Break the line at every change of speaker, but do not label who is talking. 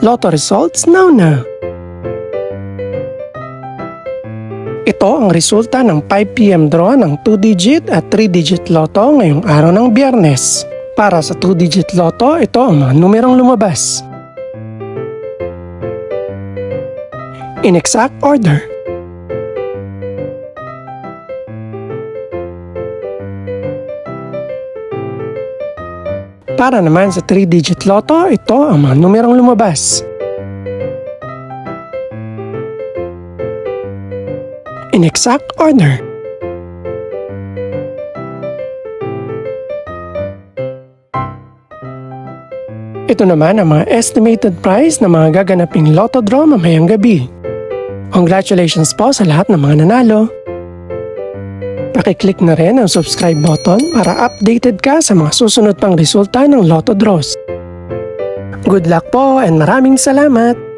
Lotto results now na. Ito ang resulta ng 5 PM draw ng 2-digit at 3-digit lotto ngayong araw ng Biyernes. Para sa 2-digit lotto, ito ang mga numerong lumabas. In exact order. Para naman sa 3-digit lotto, ito ang mga numerong lumabas. In exact order. Ito naman ang mga estimated price ng mga gaganaping lotto draw mamayang gabi. Congratulations po sa lahat ng mga nanalo. Pakiclick na rin ang subscribe button para updated ka sa mga susunod pang resulta ng lotto draws. Good luck po and maraming salamat!